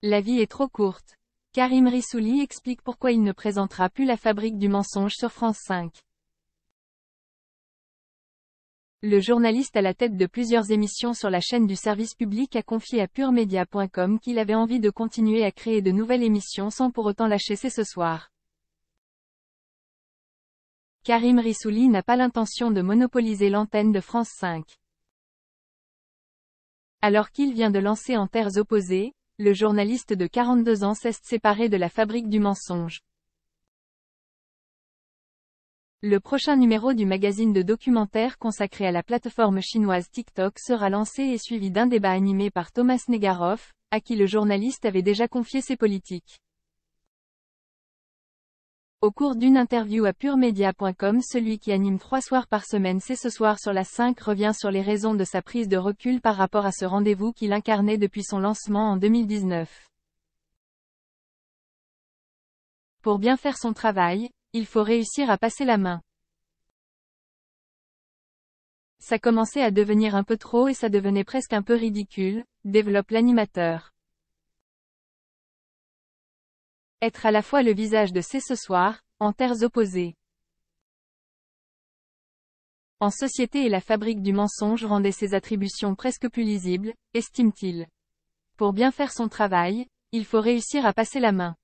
La vie est trop courte. Karim Rissouli explique pourquoi il ne présentera plus La Fabrique du mensonge sur France 5. Le journaliste à la tête de plusieurs émissions sur la chaîne du service public a confié à PureMedia.com qu'il avait envie de continuer à créer de nouvelles émissions sans pour autant lâcher C'est ce soir. Karim Rissouli n'a pas l'intention de monopoliser l'antenne de France 5. Alors qu'il vient de lancer En terres opposées, le journaliste de 42 ans s'est séparé de La Fabrique du mensonge. Le prochain numéro du magazine de documentaire consacré à la plateforme chinoise TikTok sera lancé et suivi d'un débat animé par Thomas Negaroff, à qui le journaliste avait déjà confié ses politiques. Au cours d'une interview à PureMedia.com, celui qui anime 3 soirs par semaine C'est ce soir sur la 5 revient sur les raisons de sa prise de recul par rapport à ce rendez-vous qu'il incarnait depuis son lancement en 2019. Pour bien faire son travail, il faut réussir à passer la main. Ça commençait à devenir un peu trop et ça devenait presque un peu ridicule, développe l'animateur. Être à la fois le visage de C'est ce soir, En terres opposées. En société et La Fabrique du mensonge rendait ses attributions presque plus lisibles, estime-t-il. Pour bien faire son travail, il faut réussir à passer la main.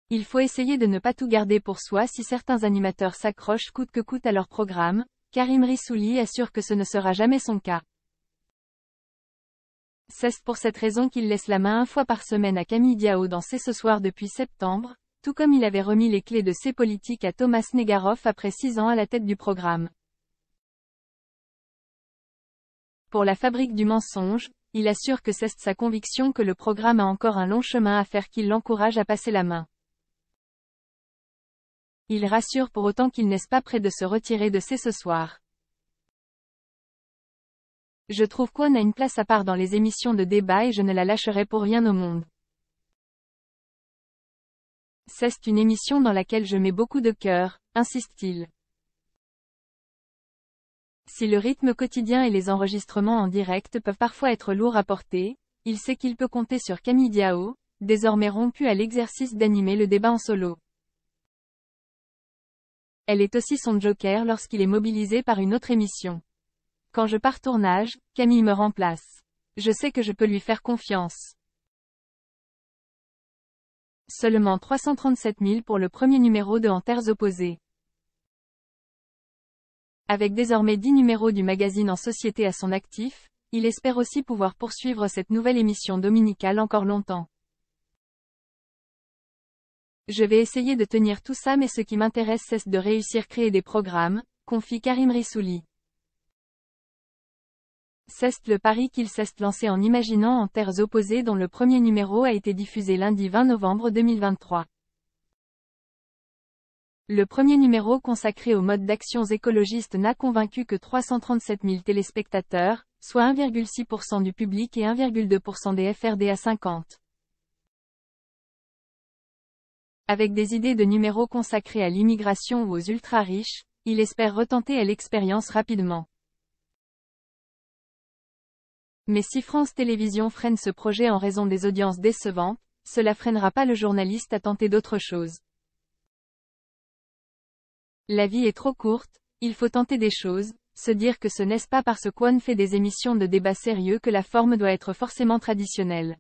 Il faut essayer de ne pas tout garder pour soi. Si certains animateurs s'accrochent coûte que coûte à leur programme, Karim Rissouli assure que ce ne sera jamais son cas. C'est pour cette raison qu'il laisse la main 1 fois par semaine à Camille Diao dans C'est ce soir depuis septembre, tout comme il avait remis les clés de ses politiques à Thomas Negaroff après 6 ans à la tête du programme. Pour La Fabrique du mensonge, il assure que c'est sa conviction que le programme a encore un long chemin à faire qui l'encourage à passer la main. Il rassure pour autant qu'il n'est pas prêt de se retirer de C'est ce soir. Je trouve qu'On a une place à part dans les émissions de débat et je ne la lâcherai pour rien au monde. C'est une émission dans laquelle je mets beaucoup de cœur, insiste-t-il. Si le rythme quotidien et les enregistrements en direct peuvent parfois être lourds à porter, il sait qu'il peut compter sur Camille Diao, désormais rompue à l'exercice d'animer le débat en solo. Elle est aussi son joker lorsqu'il est mobilisé par une autre émission. Quand je pars tournage, Camille me remplace. Je sais que je peux lui faire confiance. Seulement 337 000 pour le premier numéro de En terres opposées. Avec désormais 10 numéros du magazine en société à son actif, il espère aussi pouvoir poursuivre cette nouvelle émission dominicale encore longtemps. Je vais essayer de tenir tout ça, mais ce qui m'intéresse c'est de réussir créer des programmes, confie Karim Rissouli. C'est le pari qu'il s'est lancé en imaginant En terres opposées dont le premier numéro a été diffusé lundi 20 novembre 2023. Le premier numéro consacré au mode d'action écologiste n'a convaincu que 337 000 téléspectateurs, soit 1,6% du public et 1,2% des FRDA 50. Avec des idées de numéros consacrés à l'immigration ou aux ultra-riches, il espère retenter à l'expérience rapidement. Mais si France Télévisions freine ce projet en raison des audiences décevantes, cela freinera pas le journaliste à tenter d'autre chose. La vie est trop courte, il faut tenter des choses, se dire que ce n'est pas parce qu'on fait des émissions de débat sérieux que la forme doit être forcément traditionnelle.